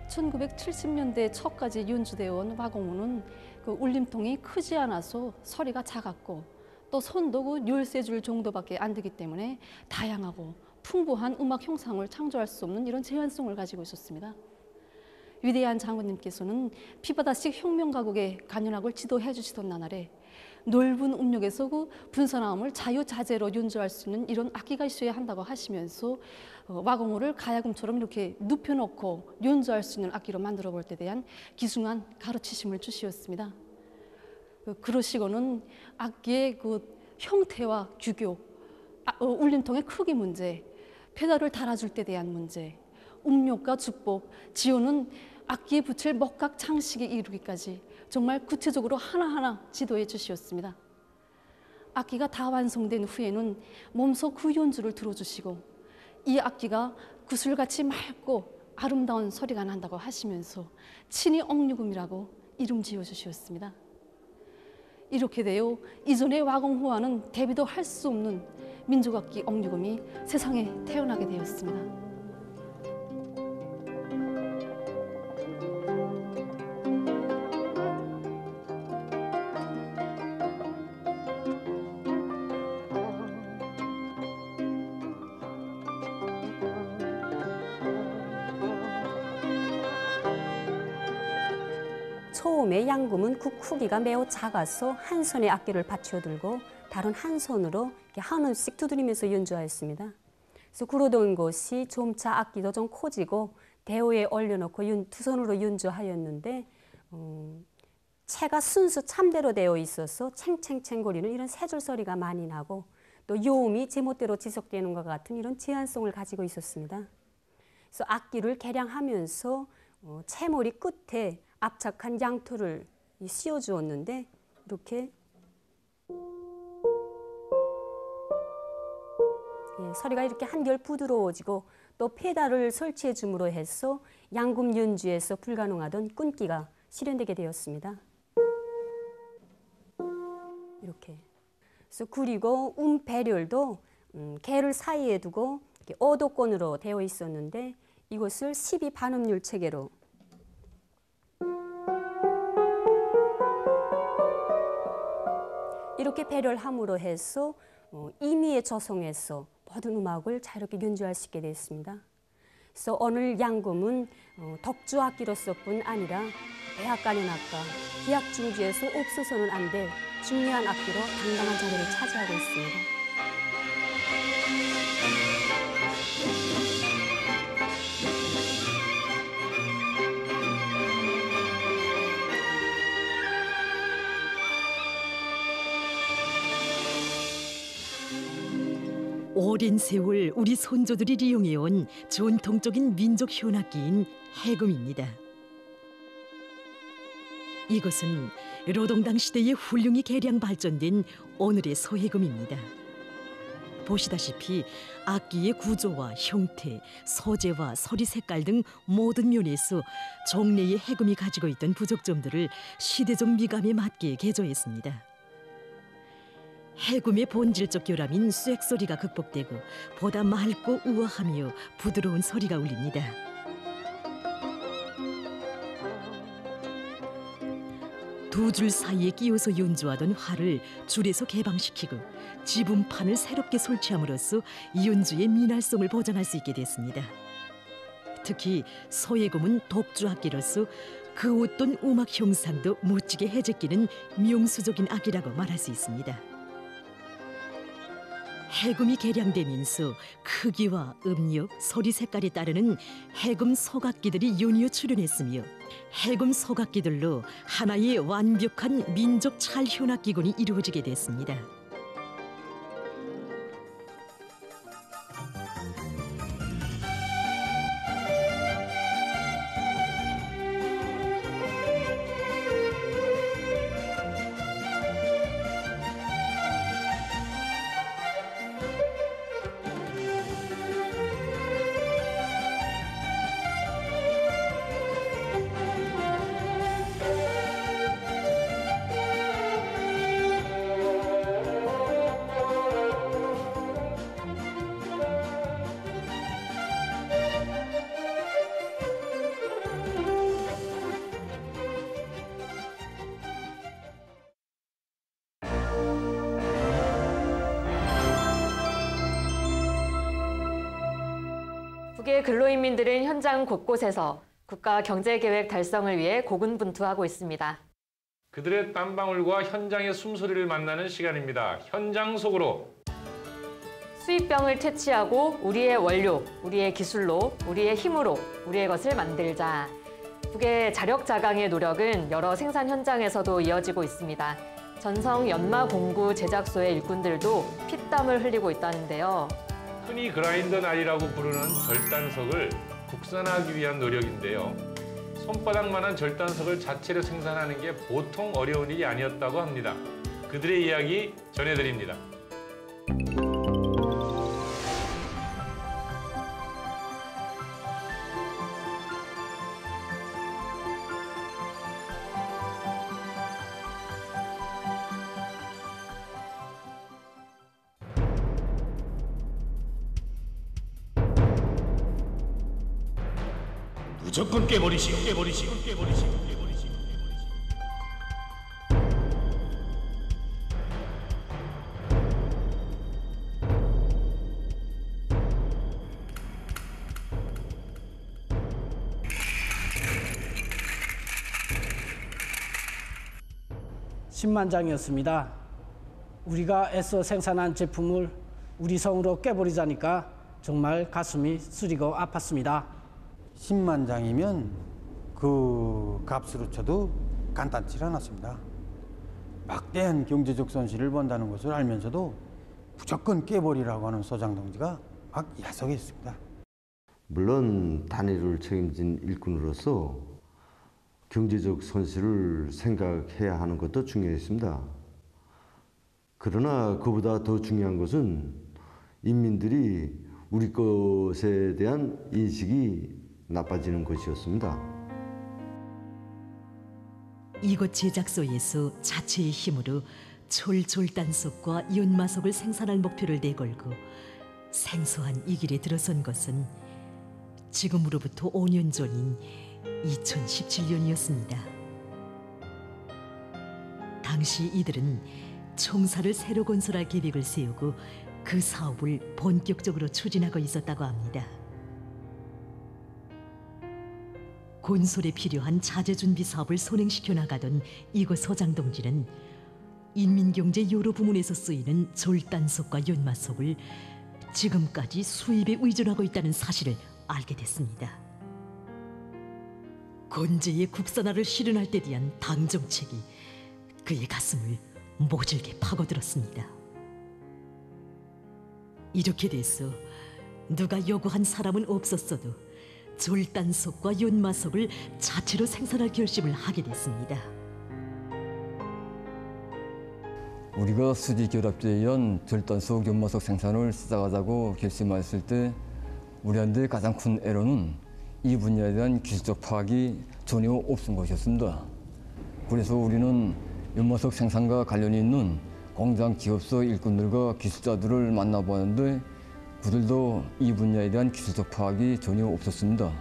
O: 1970년대 초까지 연주되어 온 와공후는 그 울림통이 크지 않아서 소리가 작았고 또 손도 그 13줄 정도밖에 안 되기 때문에 다양하고 풍부한 음악 형상을 창조할 수 없는 이런 제한성을 가지고 있었습니다. 위대한 장군님께서는 피바다식 혁명가국의 간현악을 지도해 주시던 나날에 넓은 음역에서 그 분선화음을 자유자재로 연주할 수 있는 이런 악기가 있어야 한다고 하시면서 와공후를 가야금처럼 이렇게 눕혀놓고 연주할 수 있는 악기로 만들어 볼 때 대한 기승한 가르치심을 주시었습니다. 그러시고는 악기의 그 형태와 규격, 울림통의 크기 문제, 페달을 달아줄 때 대한 문제, 음역과 주법, 지우는 악기에 붙일 목각 장식에 이르기까지 정말 구체적으로 하나하나 지도해 주시었습니다. 악기가 다 완성된 후에는 몸소 그 연주를 들어주시고 이 악기가 구슬같이 맑고 아름다운 소리가 난다고 하시면서 친히 옥류금이라고 이름 지어주셨습니다. 이렇게 되어 이전의 와공후와는 대비도 할 수 없는 민족악기 옥류금이 세상에 태어나게 되었습니다.
S: 처음에 양금은 그 크기가 매우 작아서 한 손에 악기를 받쳐 들고 다른 한 손으로 이렇게 한 원씩 두드리면서 연주하였습니다. 그래서 그러던 것이 점차 악기도 좀 커지고 대호에 올려놓고 두 손으로 연주하였는데 채가 순수 참대로 되어 있어서 챙챙챙거리는 이런 세 줄 소리가 많이 나고 또 요음이 제멋대로 지속되는 것 같은 이런 제한성을 가지고 있었습니다. 그래서 악기를 개량하면서 채머리 끝에 압착한 양토를 씌워 주었는데 이렇게 소리가 이렇게 한결 부드러워지고 또 페달을 설치해 줌으로 해서 양금 연주에서 불가능하던 끈기가 실현되게 되었습니다. 이렇게. 그래서 그리고 배열도 개를 사이에 두고 어도권으로 되어 있었는데 이것을 12반음률 체계로 이렇게 배열함으로 해서 임의에 조성해서 모든 음악을 자유롭게 연주할 수 있게 됐습니다. 그래서 오늘 양금은 덕주악기로서뿐 아니라 대학간현악과 기악중주에서 없어서는 안 될 중요한 악기로 당당한 자리를 차지하고 있습니다.
H: 오랜 세월 우리 선조들이 이용해온 전통적인 민족 현악기인 해금입니다. 이것은 로동당 시대에 훌륭히 개량 발전된 오늘의 소해금입니다. 보시다시피 악기의 구조와 형태, 소재와 소리 색깔 등 모든 면에서 종래의 해금이 가지고 있던 부족점들을 시대적 미감에 맞게 개조했습니다. 해금의 본질적 결함인 쇳소리가 극복되고 보다 맑고 우아하며 부드러운 소리가 울립니다. 두 줄 사이에 끼워서 연주하던 활을 줄에서 개방시키고 지분판을 새롭게 설치함으로써 연주의 미날성을 보장할 수 있게 됐습니다. 특히 소해금은 독주악기로서 그 어떤 음악 형상도 멋지게 해제끼는 명수적인 악기라고 말할 수 있습니다. 해금이 개량되면서 크기와 음력, 소리 색깔에 따르는 해금 소각기들이 연이어 출현했으며 해금 소각기들로 하나의 완벽한 민족 찰현악 기군이 이루어지게 됐습니다.
B: 북의 근로인민들은 현장 곳곳에서 국가 경제계획 달성을 위해 고군분투하고 있습니다.
A: 그들의 땀방울과 현장의 숨소리를 만나는 시간입니다. 현장 속으로.
B: 수입병을 퇴치하고 우리의 원료, 우리의 기술로, 우리의 힘으로 우리의 것을 만들자. 북의 자력자강의 노력은 여러 생산 현장에서도 이어지고 있습니다. 전성 연마공구 제작소의 일꾼들도 피땀을 흘리고 있다는데요.
A: 흔히 그라인더 날이라고 부르는 절단석을 국산화하기 위한 노력인데요. 손바닥만한 절단석을 자체로 생산하는 게 보통 어려운 일이 아니었다고 합니다. 그들의 이야기 전해드립니다.
T: 무조건 깨버리시오.
U: 10만 장이었습니다. 우리가 애써 생산한 제품을 우리 성으로 깨버리자니까 정말 가슴이 쓰리고 아팠습니다.
V: 10만 장이면 그 값으로 쳐도 간단치 않았습니다. 막대한 경제적 손실을 본다는 것을 알면서도 무조건 깨버리라고 하는 소장 동지가 막 야속했습니다.
W: 물론 단위를 책임진 일꾼으로서 경제적 손실을 생각해야 하는 것도 중요했습니다. 그러나 그보다 더 중요한 것은 인민들이 우리 것에 대한 인식이 나빠지는 것이었습니다.
H: 이곳 제작소에서 자체의 힘으로 졸졸단속과 연마석을 생산할 목표를 내걸고 생소한 이 길에 들어선 것은 지금으로부터 5년 전인 2017년이었습니다. 당시 이들은 총사를 새로 건설할 계획을 세우고 그 사업을 본격적으로 추진하고 있었다고 합니다. 건설에 필요한 자재 준비 사업을 선행시켜 나가던 이곳 소장 동지는 인민경제 여러 부문에서 쓰이는 졸단석과 연마석을 지금까지 수입에 의존하고 있다는 사실을 알게 됐습니다. 건재의 국산화를 실현할 때 대한 당 정책이 그의 가슴을 모질게 파고들었습니다. 이렇게 돼서 누가 요구한 사람은 없었어도 졸단석과 연마석을 자체로 생산할 결심을 하게 됐습니다.
X: 우리가 수지결합제에 의한 절단석, 연마석 생산을 시작하자고 결심했을 때 우리한테 가장 큰 애로는 이 분야에 대한 기술적 파악이 전혀 없은 것이었습니다. 그래서 우리는 연마석 생산과 관련이 있는 공장 기업소 일꾼들과 기술자들을 만나보았는데 그들도 이 분야에 대한 기술적 파악이 전혀 없었습니다.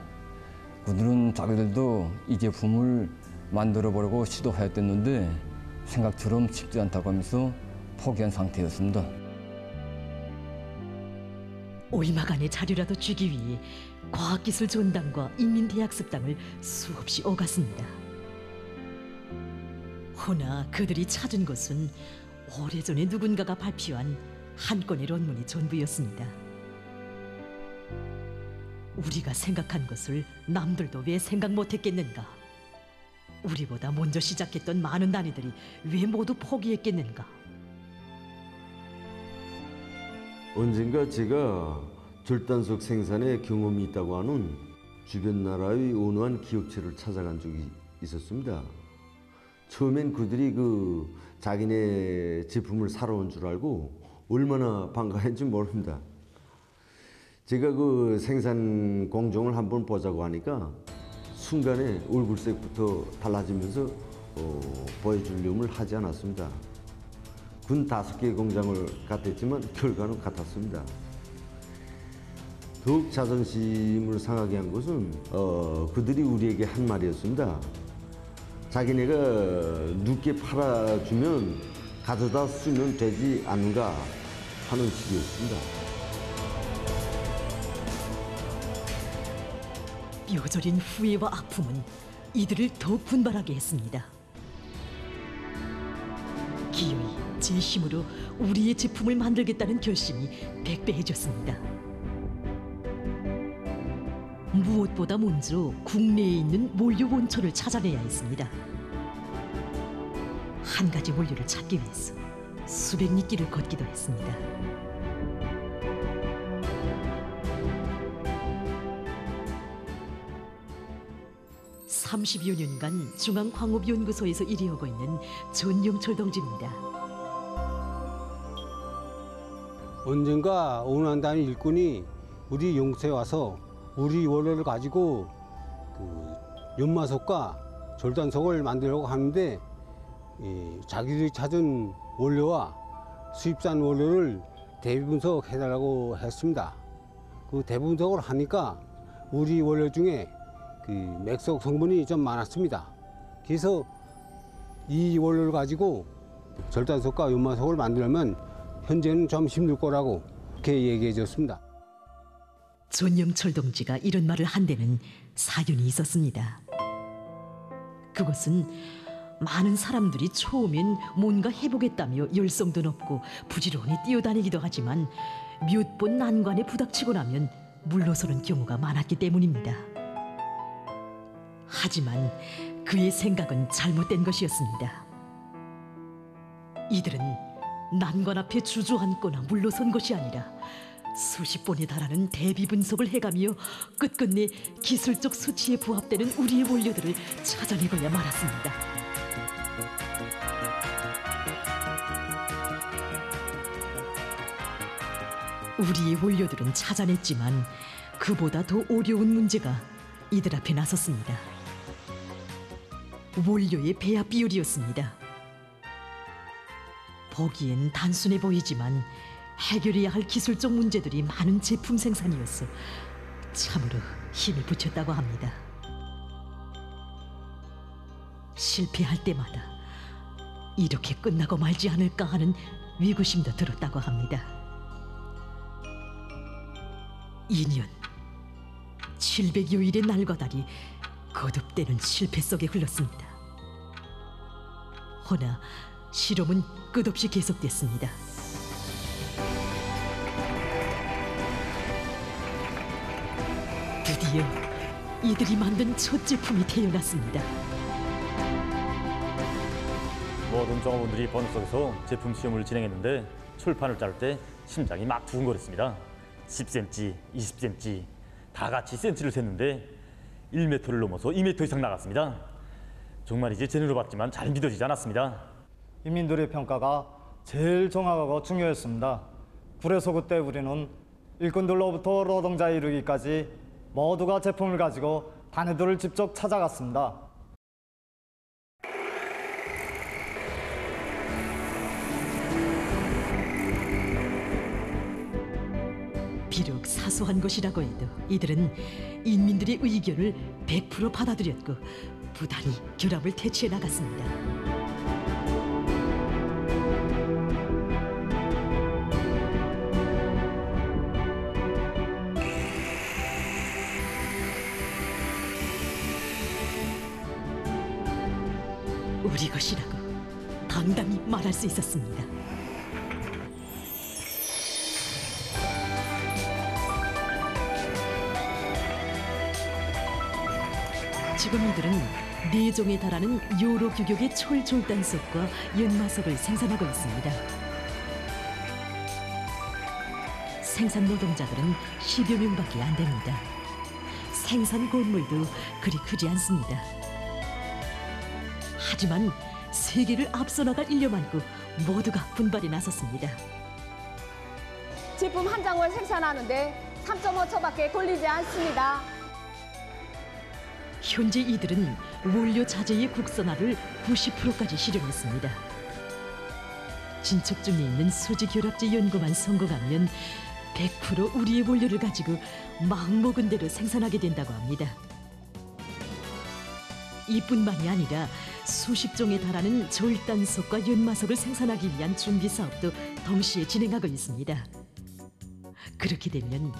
X: 그들은 자기들도 이 제품을 만들어보려고 시도하였댔는데 생각처럼 쉽지 않다고 하면서 포기한 상태였습니다.
H: 오이마간의 자료라도 주기 위해 과학기술 전당과 인민대학습당을 수없이 오갔습니다. 허나 그들이 찾은 것은 오래전에 누군가가 발표한 한 건의論文이 전부였습니다. 우리가 생각한 것을 남들도 왜 생각 못했겠는가? 우리보다 먼저 시작했던 많은 단위들이 왜 모두 포기했겠는가?
W: 언젠가 제가 절단석 생산에 경험이 있다고 하는 주변 나라의 온화한 기업체를 찾아간 적이 있었습니다. 처음엔 그들이 자기네 제품을 사러 온 줄 알고 얼마나 반가웠는지 모릅니다. 제가 생산 공정을 한번 보자고 하니까 순간에 얼굴색부터 달라지면서 보여주려움을 하지 않았습니다. 군 5개 공장을 갔댔지만 결과는 같았습니다. 더욱 자존심을 상하게 한 것은 그들이 우리에게 한 말이었습니다. 자기네가 늦게 팔아주면 가져다 쓰면 되지 않는가 하는 식이었습니다.
H: 뼈저린 후회와 아픔은 이들을 더욱 분발하게 했습니다. 기어이 제 힘으로 우리의 제품을 만들겠다는 결심이 백배해졌습니다. 무엇보다 먼저 국내에 있는 원료 원천을 찾아내야 했습니다. 한 가지 원료를 찾기 위해서 수백 리 길을 걷기도 했습니다. (30여 년간) 중앙광업연구소에서 일해오고 있는 전영철 동지입니다.
D: 언젠가 온난단위 일꾼이 우리 연구소에 와서 우리 원료를 가지고 연마석과 절단석을 만들려고 하는데 자기들이 찾은 원료와 수입산 원료를 대분석해달라고 했습니다. 그 대분석을 하니까 우리 원료 중에 맥석 성분이 좀 많았습니다. 그래서 이 원료를 가지고 절단석과 연마석을 만들려면 현재는 좀 힘들 거라고 그렇게 얘기해 줬습니다.
H: 전영철 동지가 이런 말을 한 데는 사연이 있었습니다. 그것은 많은 사람들이 처음엔 뭔가 해보겠다며 열성도 높고 부지런히 뛰어다니기도 하지만 몇 번 난관에 부닥치고 나면 물러서는 경우가 많았기 때문입니다. 하지만 그의 생각은 잘못된 것이었습니다. 이들은 난관 앞에 주저앉거나 물러선 것이 아니라 수십 번에 달하는 대비 분석을 해가며 끝끝내 기술적 수치에 부합되는 우리의 원료들을 찾아내고야 말았습니다. 우리의 원료들은 찾아냈지만 그보다 더 어려운 문제가 이들 앞에 나섰습니다. 원료의 배합 비율이었습니다. 보기엔 단순해 보이지만 해결해야 할 기술적 문제들이 많은 제품 생산이었어 참으로 힘을 붙였다고 합니다. 실패할 때마다 이렇게 끝나고 말지 않을까 하는 위구심도 들었다고 합니다. 2년 700여일의 날과 달이 거듭되는 실패 속에 흘렀습니다. 허나 실험은 끝없이 계속됐습니다. 드디어 이들이 만든 첫 제품이 태어났습니다.
E: 모든 종업원들이 번호 속에서 제품 시험을 진행했는데 철판을 자를 때 심장이 막 두근거렸습니다. 10cm, 20cm 다 같이 센치를 셌는데 1m를 넘어서 2m 이상 나갔습니다. 정말이지 제 눈으로 봤지만 잘 믿어지지 않았습니다.
G: 인민들의 평가가 제일 정확하고 중요했습니다. 그래서 그때 우리는 일꾼들로부터 노동자에 이르기까지 모두가 제품을 가지고 단위들을 직접 찾아갔습니다.
H: 비록 사소한 것이라고 해도 이들은 인민들의 의견을 100% 받아들였고 부단히 결합을 퇴치해 나갔습니다. 우리 것이라고 당당히 말할 수 있었습니다. 지금 이들은 4종에 달하는 여러 규격의 철졸단석과 연마석을 생산하고 있습니다. 생산 노동자들은 10여 명밖에 안 됩니다. 생산 건물도 그리 크지 않습니다. 하지만 세계를 앞서 나갈 일념 안고 모두가 분발에 나섰습니다.
I: 제품 한 장을 생산하는데 3.5초밖에 걸리지 않습니다.
H: 현재 이들은 원료 자재의 국산화를 90%까지 실현했습니다. 진척 중에 있는 수지 결합제 연구만 성공하면 100% 우리의 원료를 가지고 마음먹은 대로 생산하게 된다고 합니다. 이뿐만이 아니라 수십 종에 달하는 절단석과 연마석을 생산하기 위한 준비 사업도 동시에 진행하고 있습니다. 그렇게 되면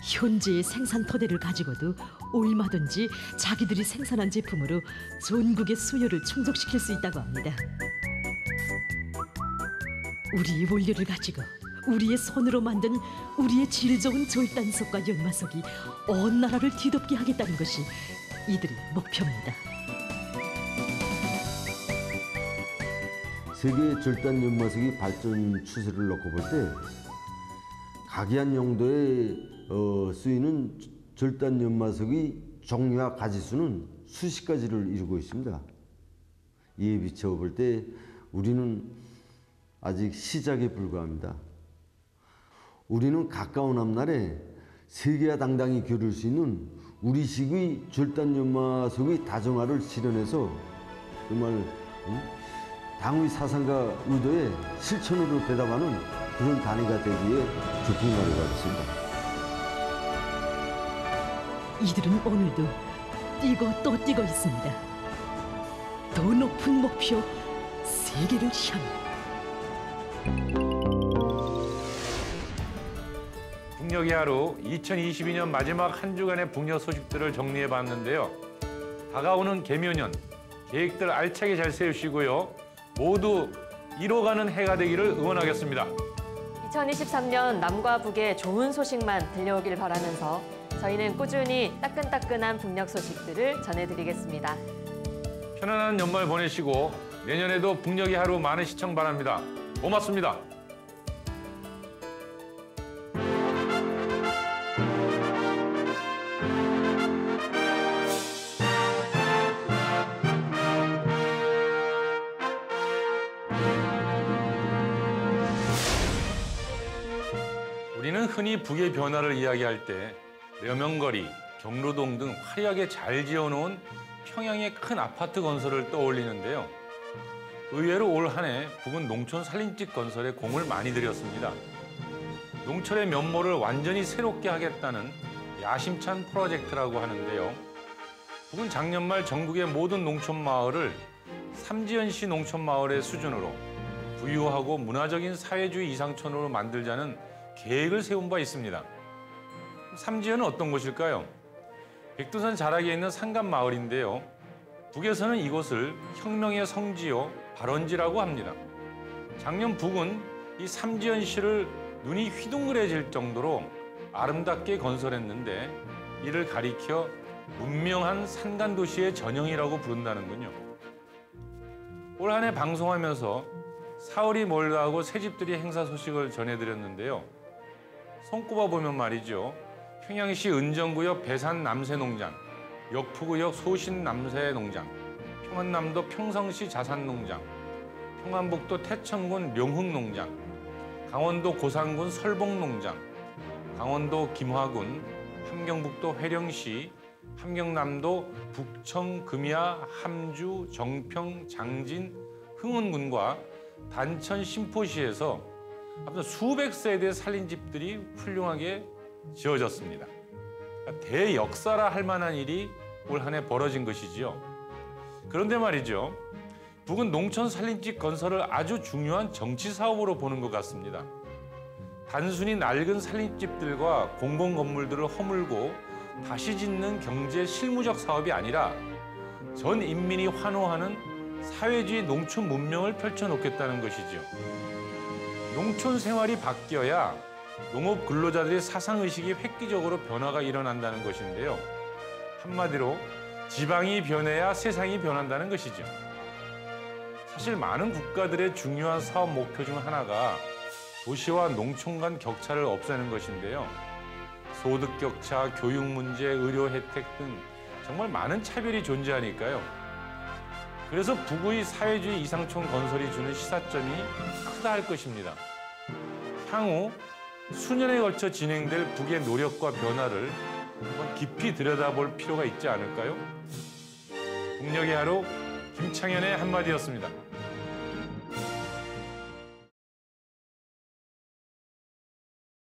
H: 현재의 생산 토대를 가지고도 얼마든지 자기들이 생산한 제품으로 전국의 수요를 충족시킬 수 있다고 합니다. 우리의 원료를 가지고 우리의 손으로 만든 우리의 질 좋은 절단석과 연마석이 온 나라를 뒤덮게 하겠다는 것이 이들의 목표입니다.
W: 세계 절단 연마석의 발전 추세를 놓고 볼 때 각이한 용도에 쓰이는 절단 연마석의 종류와 가지수는 수십 가지를 이루고 있습니다. 이에 비춰 볼 때 우리는 아직 시작에 불과합니다. 우리는 가까운 앞날에 세계와 당당히 겨룰 수 있는 우리식의 절단 연마석의 다정화를 실현해서 정말 당의 사상과 의도에 실천으로 대답하는 그런 단위가 되기에 주풍가루가 있습니다.
H: 이들은 오늘도 뛰고 또 뛰고 있습니다. 더 높은 목표, 세계를 향해.
A: 북녘의 하루 2022년 마지막 한 주간의 북녘 소식들을 정리해 봤는데요. 다가오는 개묘년 계획들 알차게 잘 세우시고요. 모두 이뤄가는 해가 되기를 응원하겠습니다.
B: 2023년 남과 북의 좋은 소식만 들려오길 바라면서 저희는 꾸준히 따끈따끈한 북녘 소식들을 전해드리겠습니다.
A: 편안한 연말 보내시고 내년에도 북녘의 하루 많은 시청 바랍니다. 고맙습니다. 우리는 흔히 북의 변화를 이야기할 때 려명거리, 경로동 등 화려하게 잘 지어놓은 평양의 큰 아파트 건설을 떠올리는데요. 의외로 올 한 해 북은 농촌 살림집 건설에 공을 많이 들였습니다. 농촌의 면모를 완전히 새롭게 하겠다는 야심찬 프로젝트라고 하는데요. 북은 작년 말 전국의 모든 농촌 마을을 삼지연시 농촌 마을의 수준으로 부유하고 문화적인 사회주의 이상촌으로 만들자는 계획을 세운 바 있습니다. 삼지연은 어떤 곳일까요? 백두산 자락에 있는 산간마을인데요. 북에서는 이곳을 혁명의 성지요, 발원지라고 합니다. 작년 북은 이 삼지연시를 눈이 휘둥그레질 정도로 아름답게 건설했는데 이를 가리켜 문명한 산간도시의 전형이라고 부른다는군요. 올 한 해 방송하면서 사월이 멀다하고 새집들이 행사 소식을 전해드렸는데요. 손꼽아 보면 말이죠. 평양시 은정구역 배산 남새농장, 역푸구역 소신 남새농장, 평안남도 평성시 자산농장, 평안북도 태천군 명흥농장, 강원도 고산군 설봉농장, 강원도 김화군, 함경북도 회령시, 함경남도 북청, 금야, 함주, 정평, 장진, 흥원군과 단천, 신포시에서 아무튼 수백 세대의 살림집들이 훌륭하게 지어졌습니다. 대역사라 할 만한 일이 올 한 해 벌어진 것이지요. 그런데 말이죠. 북은 농촌 살림집 건설을 아주 중요한 정치 사업으로 보는 것 같습니다. 단순히 낡은 살림집들과 공공건물들을 허물고 다시 짓는 경제 실무적 사업이 아니라 전 인민이 환호하는 사회주의 농촌 문명을 펼쳐놓겠다는 것이죠. 농촌 생활이 바뀌어야 농업 근로자들의 사상의식이 획기적으로 변화가 일어난다는 것인데요. 한마디로 지방이 변해야 세상이 변한다는 것이죠. 사실 많은 국가들의 중요한 사업 목표 중 하나가 도시와 농촌 간 격차를 없애는 것인데요. 소득 격차, 교육 문제, 의료 혜택 등 정말 많은 차별이 존재하니까요. 그래서 북의 사회주의 이상촌 건설이 주는 시사점이 크다 할 것입니다. 향후 수년에 걸쳐 진행될 북의 노력과 변화를 한번 깊이 들여다볼 필요가 있지 않을까요? 북녘의 하루 김창현의 한마디였습니다.